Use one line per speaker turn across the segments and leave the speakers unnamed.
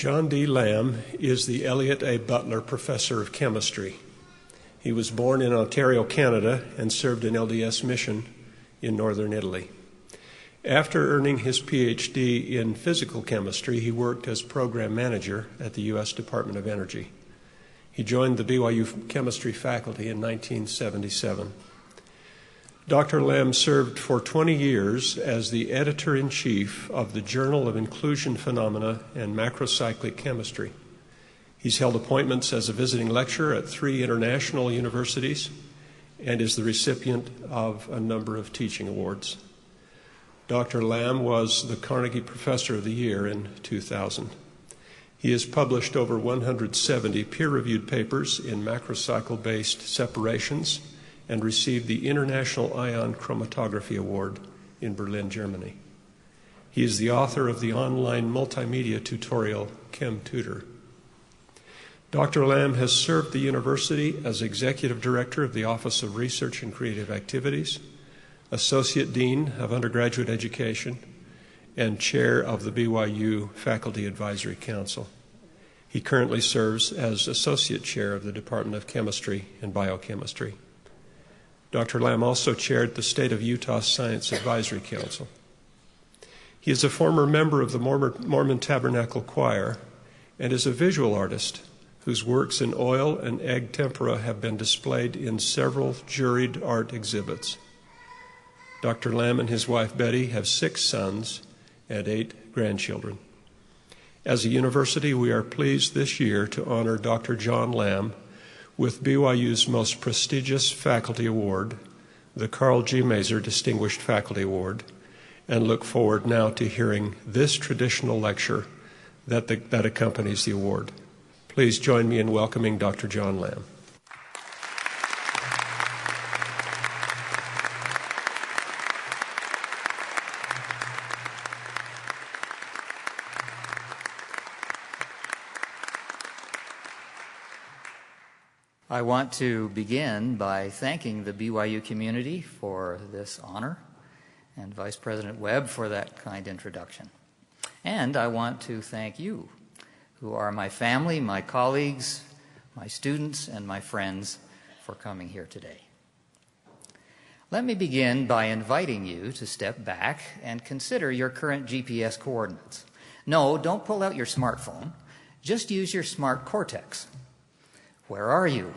John D. Lamb is the Elliott A. Butler Professor of Chemistry. He was born in Ontario, Canada, and served an LDS mission in northern Italy. After earning his PhD in physical chemistry, he worked as program manager at the U.S. Department of Energy. He joined the BYU chemistry faculty in 1977. Dr. Lamb served for 20 years as the editor-in-chief of the Journal of Inclusion Phenomena and Macrocyclic Chemistry. He's held appointments as a visiting lecturer at 3 international universities and is the recipient of a number of teaching awards. Dr. Lamb was the Carnegie Professor of the Year in 2000. He has published over 170 peer-reviewed papers in macrocycle-based separations and received the International Ion Chromatography Award in Berlin, Germany. He is the author of the online multimedia tutorial ChemTutor. Dr. Lamb has served the university as Executive Director of the Office of Research and Creative Activities, Associate Dean of Undergraduate Education, and Chair of the BYU Faculty Advisory Council. He currently serves as Associate Chair of the Department of Chemistry and Biochemistry. Dr. Lamb also chaired the State of Utah Science Advisory Council. He is a former member of the Mormon Tabernacle Choir and is a visual artist whose works in oil and egg tempera have been displayed in several juried art exhibits. Dr. Lamb and his wife Betty have 6 sons and 8 grandchildren. As a university, we are pleased this year to honor Dr. John Lamb with BYU's most prestigious faculty award, the Carl G. Mazur Distinguished Faculty Award, and look forward now to hearing this traditional lecture that accompanies the award. Please join me in welcoming Dr. John Lamb.
I want to begin by thanking the BYU community for this honor and Vice President Webb for that kind introduction. And I want to thank you, who are my family, my colleagues, my students, and my friends, for coming here today. Let me begin by inviting you to step back and consider your current GPS coordinates. No, don't pull out your smartphone. Just use your smart Cortex. Where are you?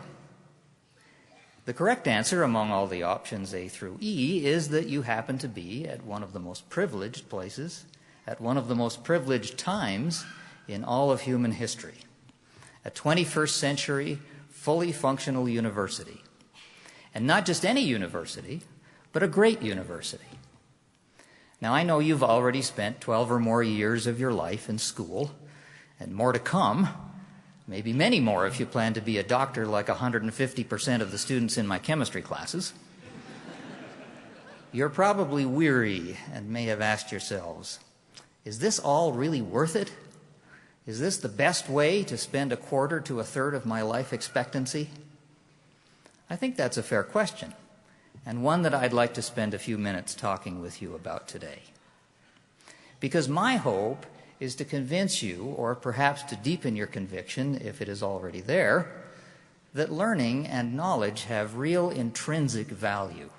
The correct answer among all the options A through E is that you happen to be at one of the most privileged places, at one of the most privileged times in all of human history, a 21st century, fully functional university. And not just any university, but a great university. Now, I know you've already spent 12 or more years of your life in school, and more to come, maybe many more if you plan to be a doctor like 150% of the students in my chemistry classes. You're probably weary and may have asked yourselves, is this all really worth it? Is this the best way to spend a quarter to a third of my life expectancy? I think that's a fair question, and one that I'd like to spend a few minutes talking with you about today. Because my hope is to convince you, or perhaps to deepen your conviction, if it is already there, that learning and knowledge have real intrinsic value,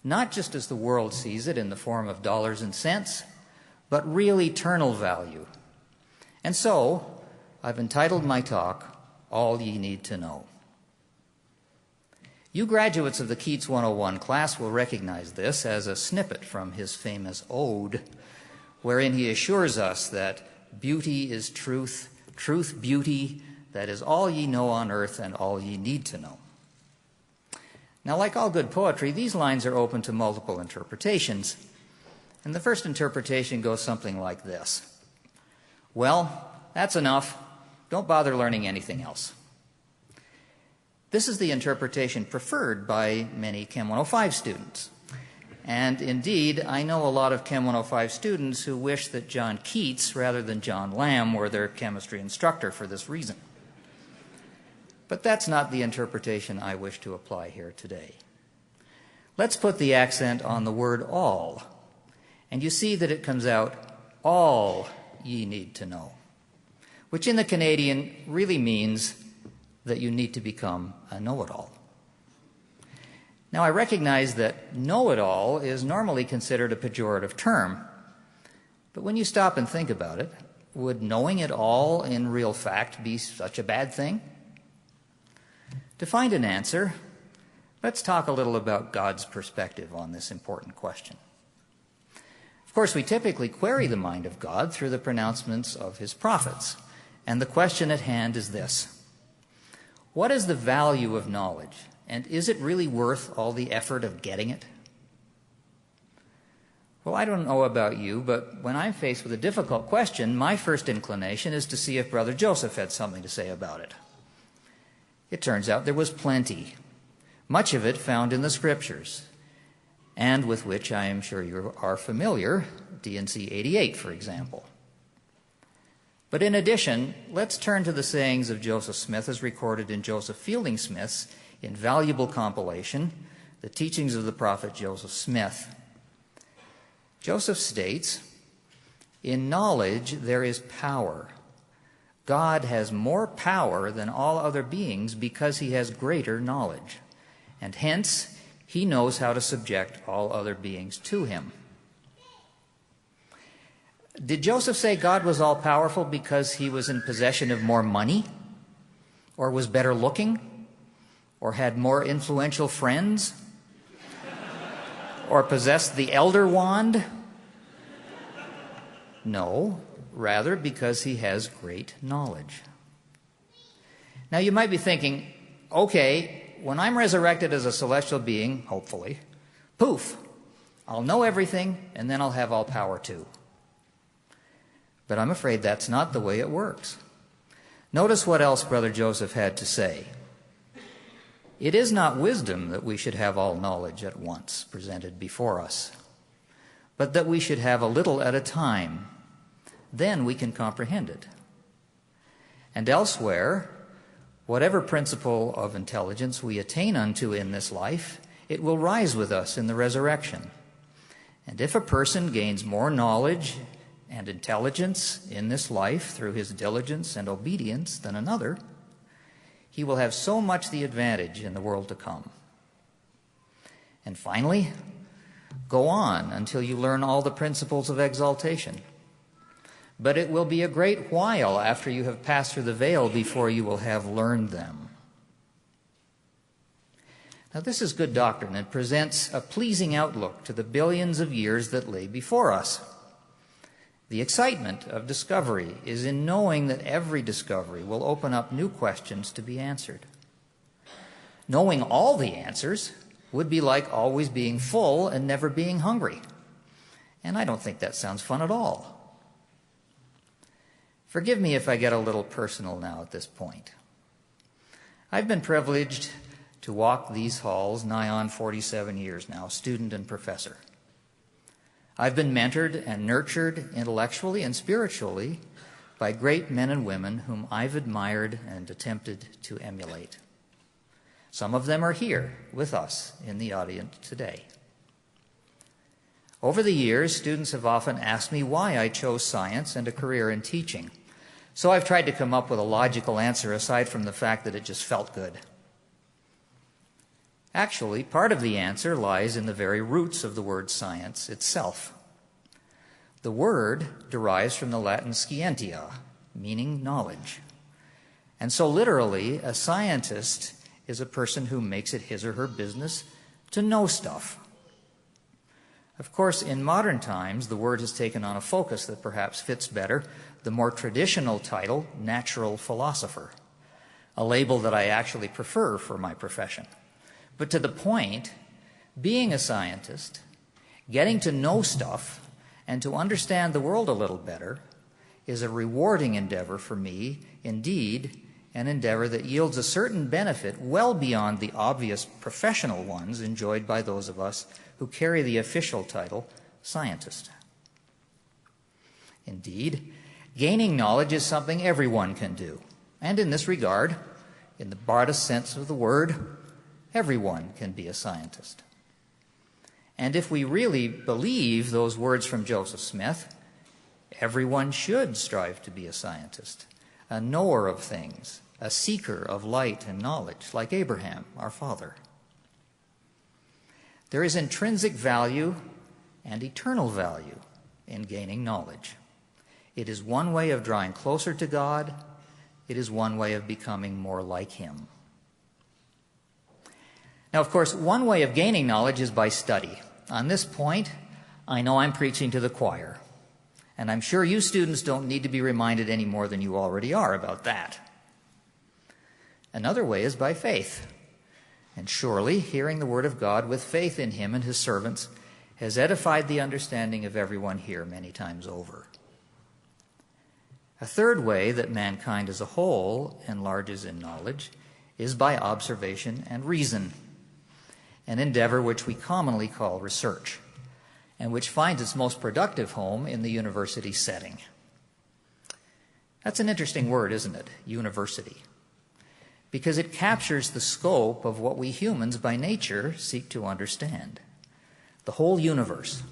not just as the world sees it in the form of dollars and cents, but real eternal value. And so, I've entitled my talk, All Ye Need to Know. You graduates of the Keats 101 class will recognize this as a snippet from his famous ode, wherein he assures us that beauty is truth, truth beauty, that is all ye know on earth and all ye need to know. Now, like all good poetry, these lines are open to multiple interpretations. And the first interpretation goes something like this. Well, that's enough. Don't bother learning anything else. This is the interpretation preferred by many Chem 105 students. And indeed, I know a lot of Chem 105 students who wish that John Keats, rather than John Lamb, were their chemistry instructor for this reason. But that's not the interpretation I wish to apply here today. Let's put the accent on the word all. And you see that it comes out, all ye need to know. which in the Canadian really means that you need to become a know-it-all. Now, I recognize that know-it-all is normally considered a pejorative term, but when you stop and think about it, would knowing it all in real fact be such a bad thing? To find an answer, let's talk a little about God's perspective on this important question. Of course, we typically query the mind of God through the pronouncements of his prophets, and the question at hand is this: what is the value of knowledge? And is it really worth all the effort of getting it? Well, I don't know about you, but when I'm faced with a difficult question, my first inclination is to see if Brother Joseph had something to say about it. It turns out there was plenty, much of it found in the Scriptures, and with which I am sure you are familiar, D&C 88, for example. But in addition, let's turn to the sayings of Joseph Smith as recorded in Joseph Fielding Smith's invaluable compilation, The Teachings of the Prophet Joseph Smith. Joseph states, "In knowledge there is power. God has more power than all other beings because he has greater knowledge, and hence he knows how to subject all other beings to him." Did Joseph say God was all-powerful because he was in possession of more money, or was better looking, or had more influential friends, or possessed the elder wand? No, rather because he has great knowledge. Now you might be thinking, okay, when I'm resurrected as a celestial being, hopefully, poof, I'll know everything and then I'll have all power too. But I'm afraid that's not the way it works. Notice what else Brother Joseph had to say. It is not wisdom that we should have all knowledge at once presented before us, but that we should have a little at a time. Then we can comprehend it. And elsewhere, whatever principle of intelligence we attain unto in this life, it will rise with us in the resurrection. And if a person gains more knowledge and intelligence in this life through his diligence and obedience than another, he will have so much the advantage in the world to come. And finally, go on until you learn all the principles of exaltation. But it will be a great while after you have passed through the veil before you will have learned them. Now, this is good doctrine and presents a pleasing outlook to the billions of years that lay before us. The excitement of discovery is in knowing that every discovery will open up new questions to be answered. Knowing all the answers would be like always being full and never being hungry. And I don't think that sounds fun at all. Forgive me if I get a little personal now at this point. I've been privileged to walk these halls nigh on 47 years now, student and professor. I've been mentored and nurtured intellectually and spiritually by great men and women whom I've admired and attempted to emulate. Some of them are here with us in the audience today. Over the years, students have often asked me why I chose science and a career in teaching. So I've tried to come up with a logical answer aside from the fact that it just felt good. Actually, part of the answer lies in the very roots of the word science itself. The word derives from the Latin scientia, meaning knowledge. And so literally, a scientist is a person who makes it his or her business to know stuff. Of course, in modern times, the word has taken on a focus that perhaps fits better the more traditional title, natural philosopher, a label that I actually prefer for my profession. But to the point, being a scientist, getting to know stuff, and to understand the world a little better is a rewarding endeavor for me, indeed, an endeavor that yields a certain benefit well beyond the obvious professional ones enjoyed by those of us who carry the official title, scientist. Indeed, gaining knowledge is something everyone can do. And in this regard, in the broadest sense of the word, everyone can be a scientist. And if we really believe those words from Joseph Smith, everyone should strive to be a scientist. a knower of things, a seeker of light and knowledge, like Abraham, our father. There is intrinsic value and eternal value in gaining knowledge. It is one way of drawing closer to God. It is one way of becoming more like Him. Now, of course, one way of gaining knowledge is by study. On this point, I know I'm preaching to the choir, and I'm sure you students don't need to be reminded any more than you already are about that. Another way is by faith. And surely, hearing the Word of God with faith in Him and His servants has edified the understanding of everyone here many times over. A third way that mankind as a whole enlarges in knowledge is by observation and reason, an endeavor which we commonly call research, and which finds its most productive home in the university setting. That's an interesting word, isn't it? University. Because it captures the scope of what we humans by nature seek to understand. The whole universe.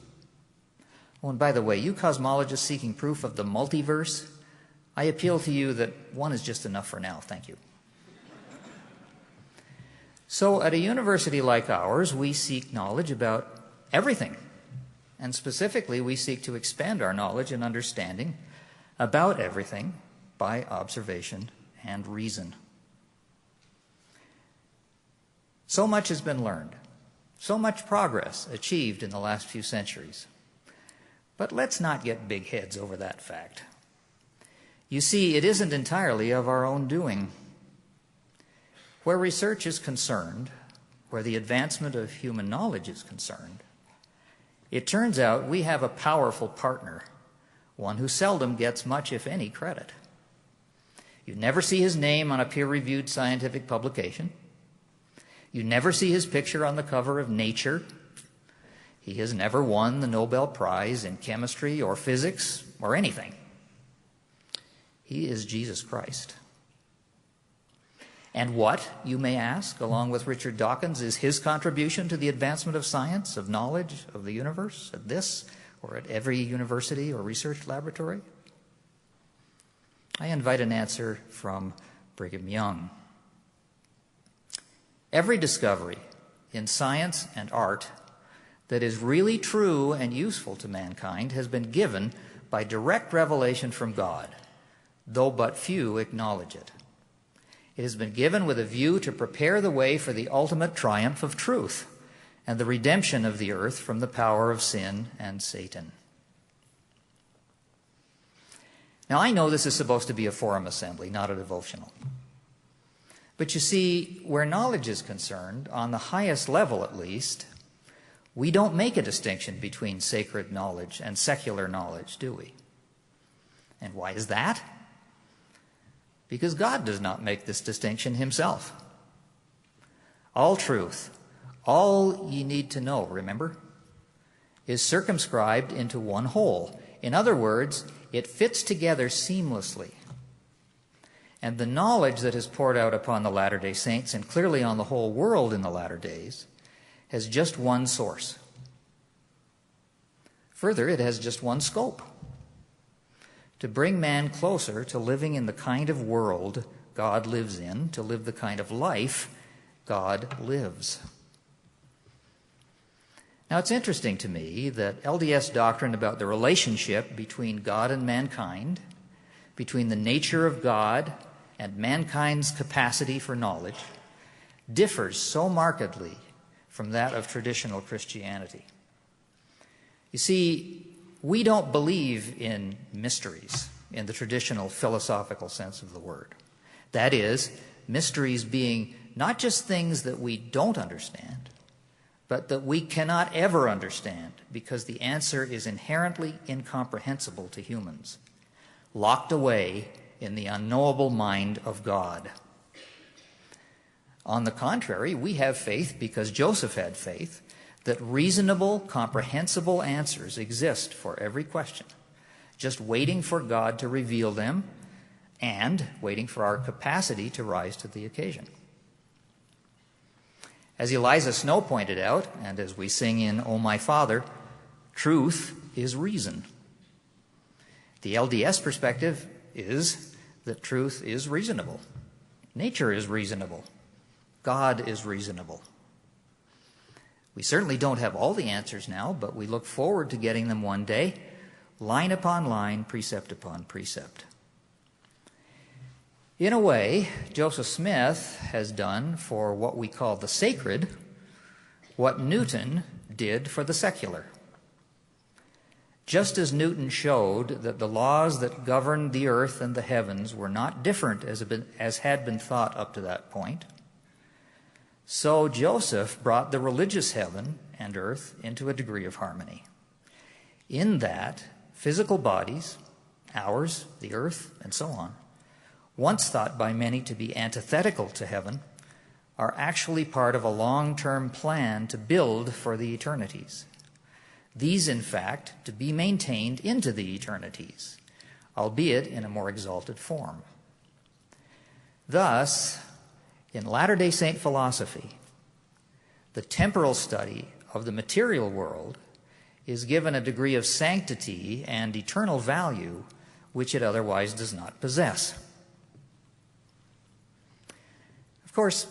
Oh, and by the way, you cosmologists seeking proof of the multiverse, I appeal to you that one is just enough for now. Thank you. So at a university like ours, we seek knowledge about everything. And specifically, we seek to expand our knowledge and understanding about everything by observation and reason. So much has been learned, so much progress achieved in the last few centuries. But let's not get big heads over that fact. You see, it isn't entirely of our own doing. Where research is concerned, where the advancement of human knowledge is concerned, it turns out we have a powerful partner, one who seldom gets much, if any, credit. You never see his name on a peer-reviewed scientific publication. You never see his picture on the cover of Nature. He has never won the Nobel Prize in chemistry or physics or anything. He is Jesus Christ. And what, you may ask, along with Richard Dawkins, is his contribution to the advancement of science, of knowledge, of the universe, at this or at every university or research laboratory? I invite an answer from Brigham Young. Every discovery in science and art that is really true and useful to mankind has been given by direct revelation from God, though but few acknowledge it. It has been given with a view to prepare the way for the ultimate triumph of truth and the redemption of the earth from the power of sin and Satan. Now, I know this is supposed to be a forum assembly, not a devotional. But you see, where knowledge is concerned, on the highest level at least, we don't make a distinction between sacred knowledge and secular knowledge, do we? And why is that? Because God does not make this distinction himself. All truth, all ye need to know, remember, is circumscribed into one whole. In other words, it fits together seamlessly. And the knowledge that is poured out upon the Latter-day Saints, and clearly on the whole world in the latter days, has just one source. Further, it has just one scope: to bring man closer to living in the kind of world God lives in, to live the kind of life God lives. Now, it's interesting to me that LDS doctrine about the relationship between God and mankind, between the nature of God and mankind's capacity for knowledge, differs so markedly from that of traditional Christianity. You see, we don't believe in mysteries in the traditional philosophical sense of the word. That is, mysteries being not just things that we don't understand, but that we cannot ever understand because the answer is inherently incomprehensible to humans, locked away in the unknowable mind of God. On the contrary, we have faith because Joseph had faith that reasonable, comprehensible answers exist for every question, just waiting for God to reveal them and waiting for our capacity to rise to the occasion. As Eliza Snow pointed out, and as we sing in O My Father, truth is reason. The LDS perspective is that truth is reasonable. Nature is reasonable. God is reasonable. We certainly don't have all the answers now, but we look forward to getting them one day, line upon line, precept upon precept. In a way, Joseph Smith has done for what we call the sacred what Newton did for the secular. Just as Newton showed that the laws that governed the earth and the heavens were not different as had been thought up to that point, so Joseph brought the religious heaven and earth into a degree of harmony. In that, physical bodies, ours, the earth, and so on, once thought by many to be antithetical to heaven, are actually part of a long-term plan to build for the eternities. These, in fact, to be maintained into the eternities, albeit in a more exalted form. Thus, in Latter-day Saint philosophy, the temporal study of the material world is given a degree of sanctity and eternal value which it otherwise does not possess. Of course,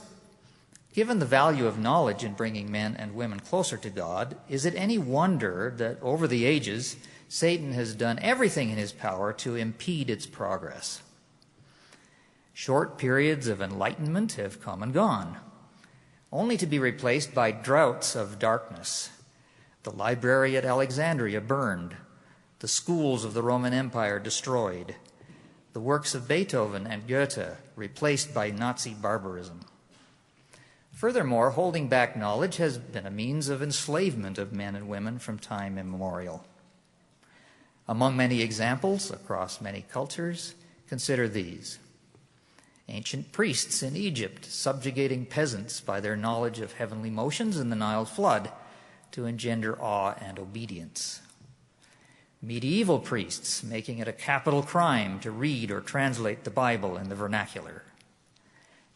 given the value of knowledge in bringing men and women closer to God, is it any wonder that over the ages, Satan has done everything in his power to impede its progress? Short periods of enlightenment have come and gone, only to be replaced by droughts of darkness. The library at Alexandria burned, the schools of the Roman Empire destroyed, the works of Beethoven and Goethe replaced by Nazi barbarism. Furthermore, holding back knowledge has been a means of enslavement of men and women from time immemorial. Among many examples across many cultures, consider these. Ancient priests in Egypt subjugating peasants by their knowledge of heavenly motions in the Nile flood to engender awe and obedience. Medieval priests making it a capital crime to read or translate the Bible in the vernacular.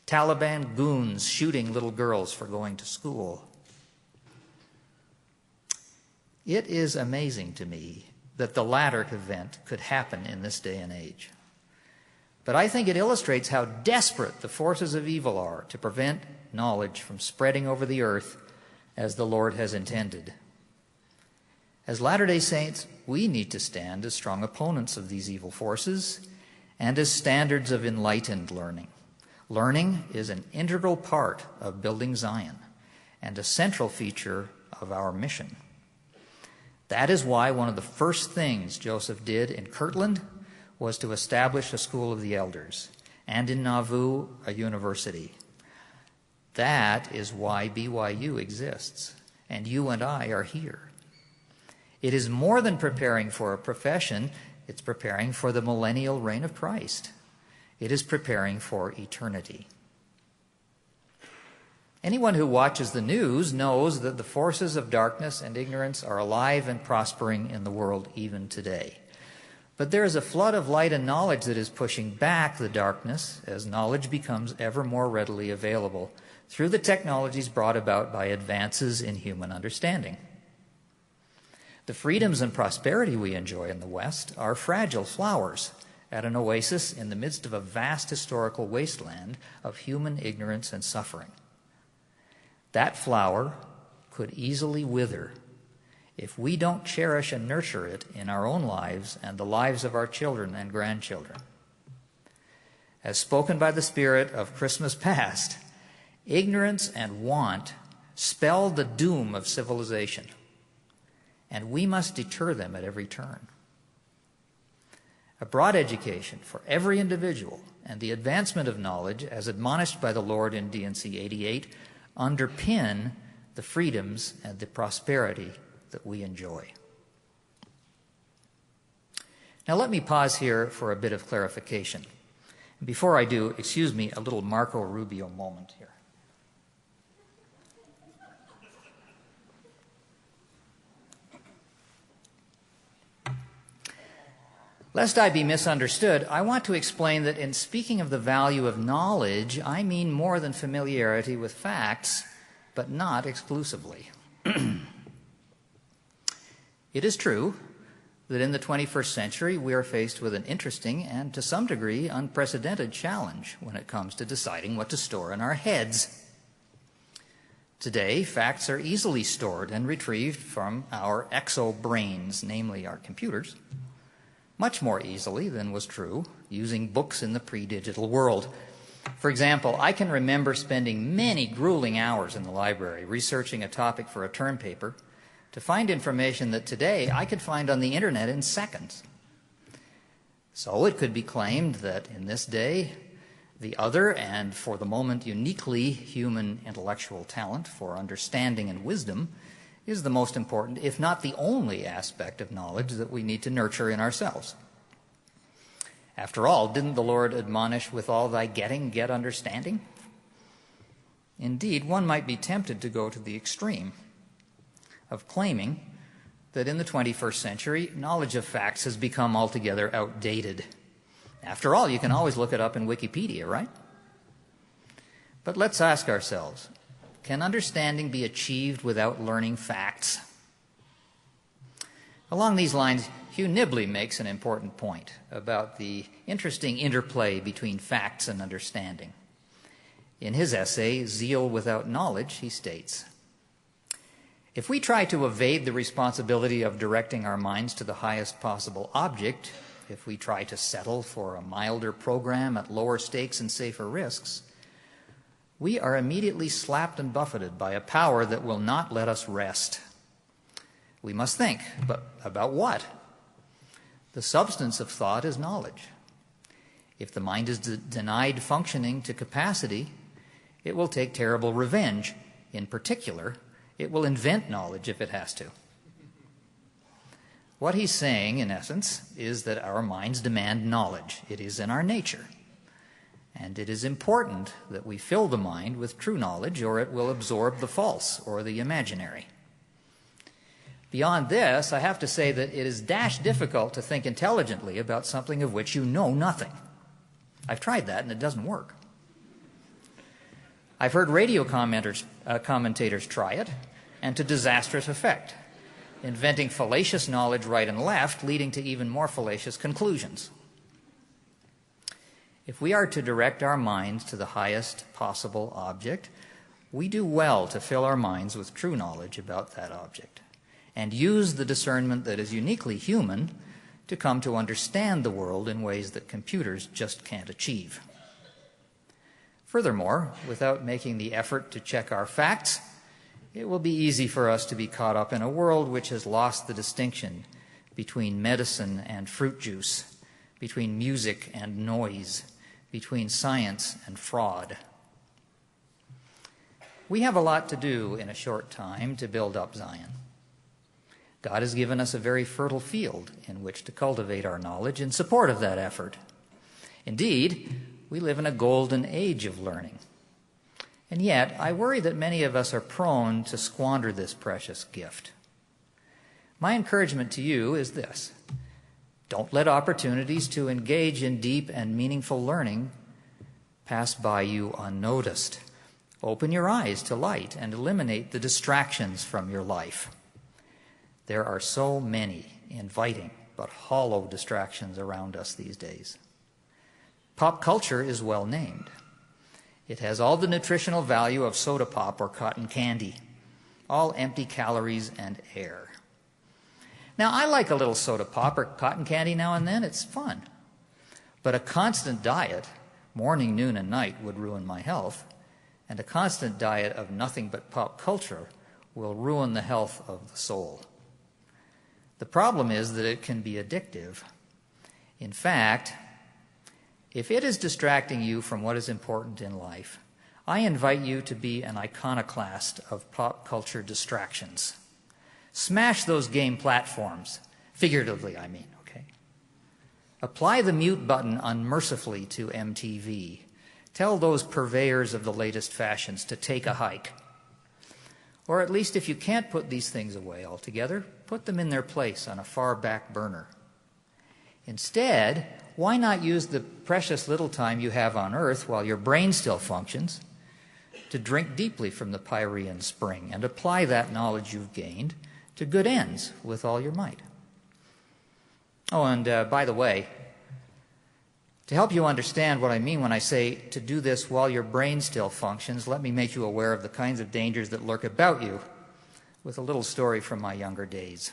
Taliban goons shooting little girls for going to school. It is amazing to me that the latter event could happen in this day and age. But I think it illustrates how desperate the forces of evil are to prevent knowledge from spreading over the earth as the Lord has intended. As Latter-day Saints, we need to stand as strong opponents of these evil forces and as standards of enlightened learning. Learning is an integral part of building Zion and a central feature of our mission. That is why one of the first things Joseph did in Kirtland was to establish a school of the elders, and in Nauvoo, a university. That is why BYU exists, and you and I are here. It is more than preparing for a profession, it's preparing for the millennial reign of Christ. It is preparing for eternity. Anyone who watches the news knows that the forces of darkness and ignorance are alive and prospering in the world even today. But there is a flood of light and knowledge that is pushing back the darkness as knowledge becomes ever more readily available through the technologies brought about by advances in human understanding. The freedoms and prosperity we enjoy in the West are fragile flowers at an oasis in the midst of a vast historical wasteland of human ignorance and suffering. That flower could easily wither if we don't cherish and nurture it in our own lives and the lives of our children and grandchildren. As spoken by the Spirit of Christmas past, ignorance and want spell the doom of civilization, and we must deter them at every turn. A broad education for every individual and the advancement of knowledge, as admonished by the Lord in D&C 88, underpin the freedoms and the prosperity that we enjoy. Now let me pause here for a bit of clarification. Before I do, excuse me, a little Marco Rubio moment here. Lest I be misunderstood, I want to explain that in speaking of the value of knowledge, I mean more than familiarity with facts, but not exclusively. It is true that in the 21st century we are faced with an interesting and, to some degree, unprecedented challenge when it comes to deciding what to store in our heads. Today, facts are easily stored and retrieved from our exobrains, namely our computers, much more easily than was true using books in the pre-digital world. For example, I can remember spending many grueling hours in the library researching a topic for a term paper to find information that today I could find on the internet in seconds. So it could be claimed that in this day, the other and for the moment uniquely human intellectual talent for understanding and wisdom is the most important, if not the only aspect of knowledge that we need to nurture in ourselves. After all, didn't the Lord admonish, with all thy getting, get understanding? Indeed, one might be tempted to go to the extreme of claiming that in the 21st century, knowledge of facts has become altogether outdated. After all, you can always look it up in Wikipedia, right? But let's ask ourselves, can understanding be achieved without learning facts? Along these lines, Hugh Nibley makes an important point about the interesting interplay between facts and understanding. In his essay, Zeal Without Knowledge, he states, if we try to evade the responsibility of directing our minds to the highest possible object, if we try to settle for a milder program at lower stakes and safer risks, we are immediately slapped and buffeted by a power that will not let us rest. We must think, but about what? The substance of thought is knowledge. If the mind is denied functioning to capacity, it will take terrible revenge. In particular, it will invent knowledge if it has to. What he's saying, in essence, is that our minds demand knowledge. It is in our nature. And it is important that we fill the mind with true knowledge, or it will absorb the false or the imaginary. Beyond this, I have to say that it is difficult to think intelligently about something of which you know nothing. I've tried that, and it doesn't work. I've heard radio commentators try it, and to disastrous effect, inventing fallacious knowledge right and left, leading to even more fallacious conclusions. If we are to direct our minds to the highest possible object, we do well to fill our minds with true knowledge about that object, and use the discernment that is uniquely human to come to understand the world in ways that computers just can't achieve. Furthermore, without making the effort to check our facts, it will be easy for us to be caught up in a world which has lost the distinction between medicine and fruit juice, between music and noise, between science and fraud. We have a lot to do in a short time to build up Zion. God has given us a very fertile field in which to cultivate our knowledge in support of that effort. Indeed, we live in a golden age of learning. And yet, I worry that many of us are prone to squander this precious gift. My encouragement to you is this: don't let opportunities to engage in deep and meaningful learning pass by you unnoticed. Open your eyes to light and eliminate the distractions from your life. There are so many inviting but hollow distractions around us these days. Pop culture is well named. It has all the nutritional value of soda pop or cotton candy, all empty calories and air. Now, I like a little soda pop or cotton candy now and then. It's fun. But a constant diet, morning, noon, and night, would ruin my health, and a constant diet of nothing but pop culture will ruin the health of the soul. The problem is that it can be addictive. In fact, if it is distracting you from what is important in life, I invite you to be an iconoclast of pop culture distractions. Smash those game platforms, figuratively, I mean, okay? Apply the mute button unmercifully to MTV. Tell those purveyors of the latest fashions to take a hike. Or at least if you can't put these things away altogether, put them in their place on a far back burner. Instead, why not use the precious little time you have on earth while your brain still functions to drink deeply from the Pyrean spring and apply that knowledge you've gained to good ends with all your might? Oh, and by the way, to help you understand what I mean when I say to do this while your brain still functions, let me make you aware of the kinds of dangers that lurk about you with a little story from my younger days.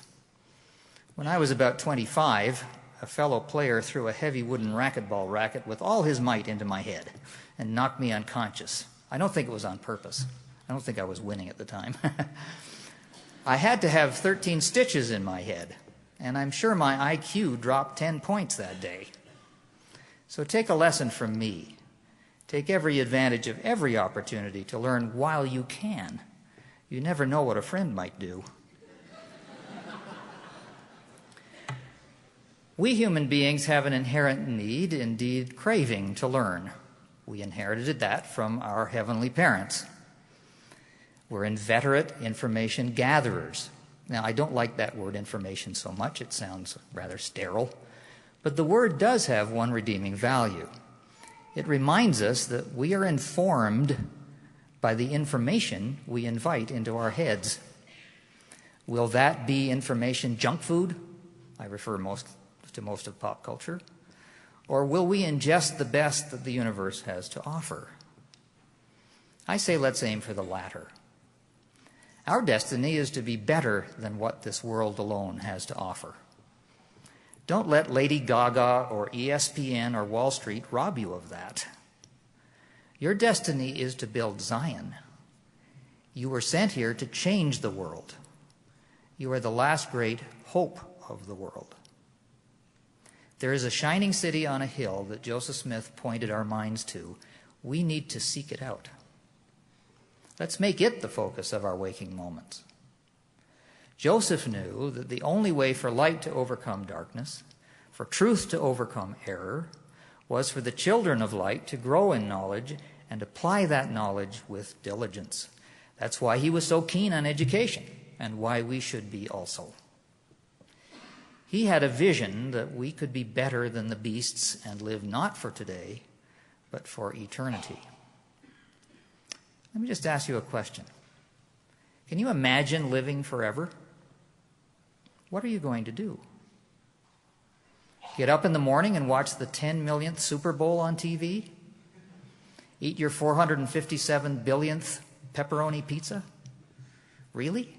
When I was about 25, a fellow player threw a heavy wooden racquetball racket with all his might into my head and knocked me unconscious. I don't think it was on purpose. I don't think I was winning at the time. I had to have 13 stitches in my head, and I'm sure my IQ dropped 10 points that day. So take a lesson from me. Take every advantage of every opportunity to learn while you can. You never know what a friend might do. We human beings have an inherent need, indeed craving, to learn. We inherited that from our heavenly parents. We're inveterate information gatherers. Now, I don't like that word information so much. It sounds rather sterile. But the word does have one redeeming value. It reminds us that we are informed by the information we invite into our heads. Will that be information junk food? I refer to most of pop culture. Or will we ingest the best that the universe has to offer? I say let's aim for the latter. Our destiny is to be better than what this world alone has to offer. Don't let Lady Gaga or ESPN or Wall Street rob you of that. Your destiny is to build Zion. You were sent here to change the world. You are the last great hope of the world. There is a shining city on a hill that Joseph Smith pointed our minds to. We need to seek it out. Let's make it the focus of our waking moments. Joseph knew that the only way for light to overcome darkness, for truth to overcome error, was for the children of light to grow in knowledge and apply that knowledge with diligence. That's why he was so keen on education, and why we should be also. He had a vision that we could be better than the beasts and live not for today, but for eternity. Let me just ask you a question. Can you imagine living forever? What are you going to do? Get up in the morning and watch the 10 millionth Super Bowl on TV? Eat your 457 billionth pepperoni pizza? Really?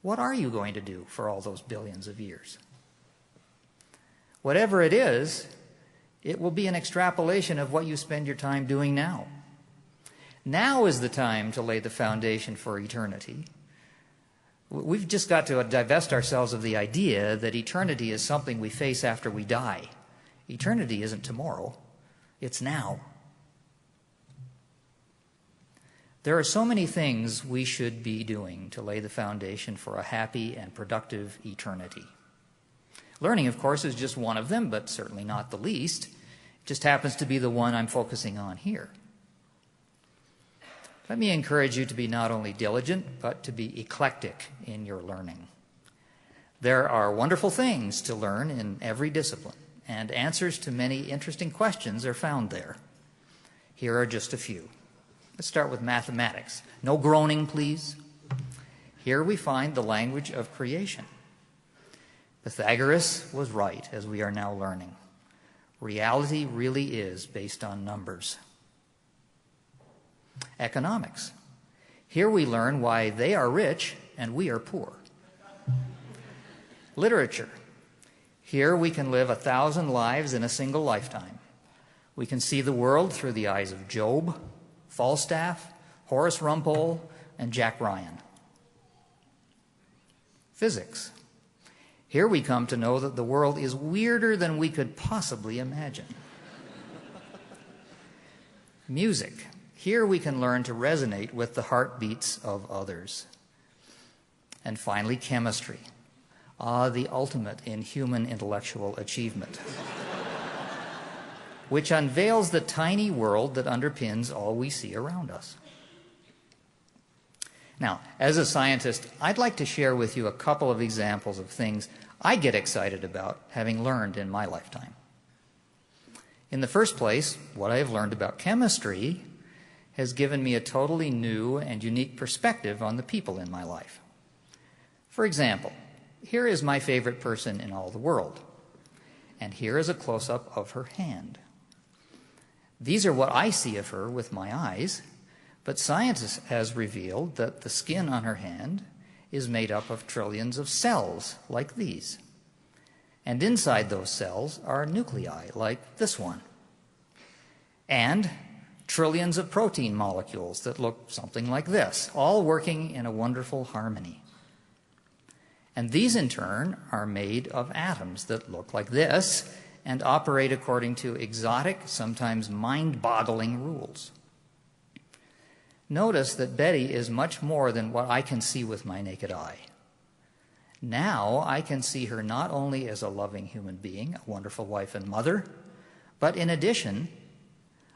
What are you going to do for all those billions of years? Whatever it is, it will be an extrapolation of what you spend your time doing now. Now is the time to lay the foundation for eternity. We've just got to divest ourselves of the idea that eternity is something we face after we die. Eternity isn't tomorrow. It's now. There are so many things we should be doing to lay the foundation for a happy and productive eternity. Learning, of course, is just one of them, but certainly not the least. It just happens to be the one I'm focusing on here. Let me encourage you to be not only diligent, but to be eclectic in your learning. There are wonderful things to learn in every discipline, and answers to many interesting questions are found there. Here are just a few. Let's start with mathematics. No groaning, please. Here we find the language of creation. Pythagoras was right, as we are now learning. Reality really is based on numbers. Economics. Here we learn why they are rich and we are poor. Literature. Here we can live 1,000 lives in a single lifetime. We can see the world through the eyes of Job, Falstaff, Horace Rumpole, and Jack Ryan. Physics. Here we come to know that the world is weirder than we could possibly imagine. Music. Here we can learn to resonate with the heartbeats of others. And finally, chemistry. The ultimate in human intellectual achievement, which unveils the tiny world that underpins all we see around us. Now, as a scientist, I'd like to share with you a couple of examples of things I get excited about having learned in my lifetime. In the first place, what I have learned about chemistry has given me a totally new and unique perspective on the people in my life. For example, here is my favorite person in all the world. And here is a close-up of her hand. These are what I see of her with my eyes, but science has revealed that the skin on her hand is made up of trillions of cells like these. And inside those cells are nuclei like this one. And trillions of protein molecules that look something like this, all working in a wonderful harmony. And these, in turn, are made of atoms that look like this and operate according to exotic, sometimes mind-boggling rules. Notice that Betty is much more than what I can see with my naked eye. Now I can see her not only as a loving human being, a wonderful wife and mother, but in addition,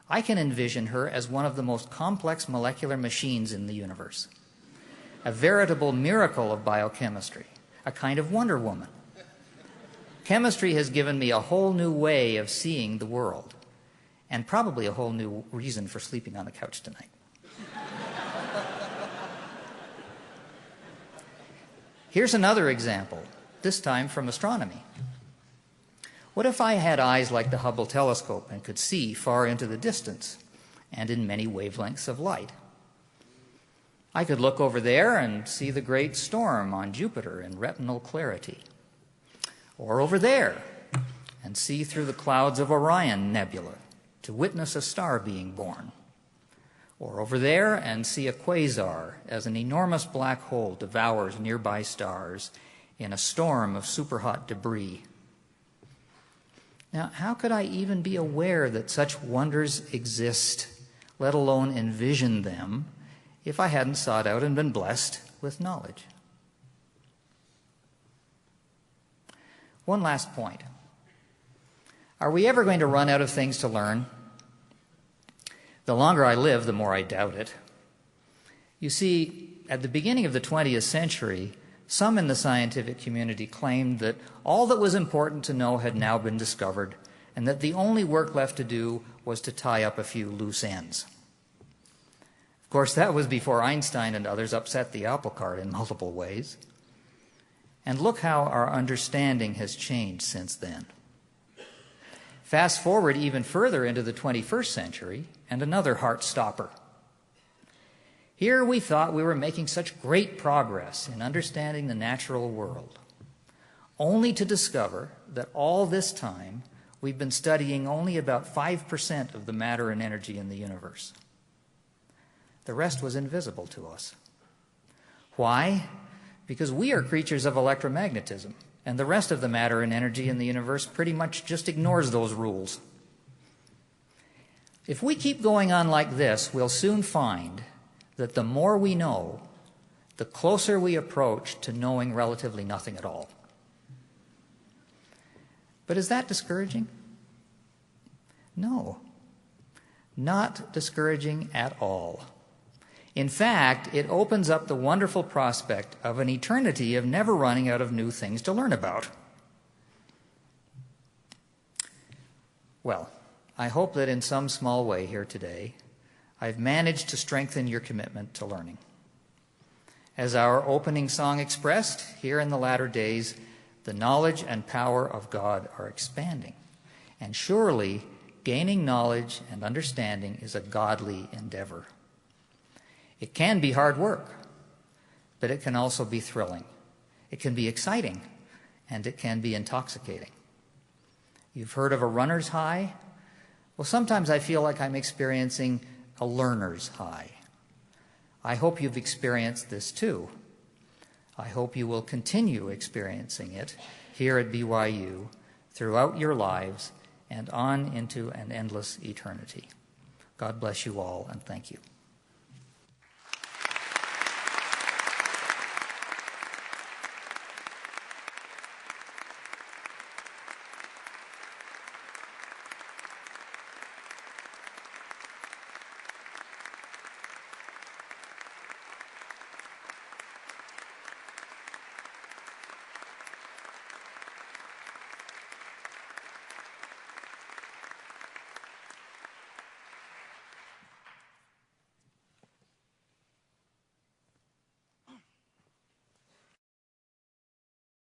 I can envision her as one of the most complex molecular machines in the universe, a veritable miracle of biochemistry, a kind of Wonder Woman. Chemistry has given me a whole new way of seeing the world, and probably a whole new reason for sleeping on the couch tonight. Here's another example, this time from astronomy. What if I had eyes like the Hubble telescope and could see far into the distance and in many wavelengths of light? I could look over there and see the great storm on Jupiter in retinal clarity. Or over there and see through the clouds of Orion Nebula to witness a star being born. Or over there and see a quasar as an enormous black hole devours nearby stars in a storm of superhot debris. Now, how could I even be aware that such wonders exist, let alone envision them, if I hadn't sought out and been blessed with knowledge? One last point. Are we ever going to run out of things to learn? The longer I live, the more I doubt it. You see, at the beginning of the 20th century, some in the scientific community claimed that all that was important to know had now been discovered, and that the only work left to do was to tie up a few loose ends. Of course, that was before Einstein and others upset the apple cart in multiple ways. And look how our understanding has changed since then. Fast forward even further into the 21st century, and another heart stopper. Here we thought we were making such great progress in understanding the natural world, only to discover that all this time we've been studying only about 5% of the matter and energy in the universe. The rest was invisible to us. Why? Because we are creatures of electromagnetism, and the rest of the matter and energy in the universe pretty much just ignores those rules. If we keep going on like this, we'll soon find that the more we know, the closer we approach to knowing relatively nothing at all. But is that discouraging? No, not discouraging at all. In fact, it opens up the wonderful prospect of an eternity of never running out of new things to learn about. Well, I hope that in some small way here today, I've managed to strengthen your commitment to learning. As our opening song expressed, here in the latter days, the knowledge and power of God are expanding. And surely, gaining knowledge and understanding is a godly endeavor. It can be hard work, but it can also be thrilling. It can be exciting, and it can be intoxicating. You've heard of a runner's high? Well, sometimes I feel like I'm experiencing a learner's high. I hope you've experienced this too. I hope you will continue experiencing it here at BYU throughout your lives and on into an endless eternity. God bless you all, and thank you.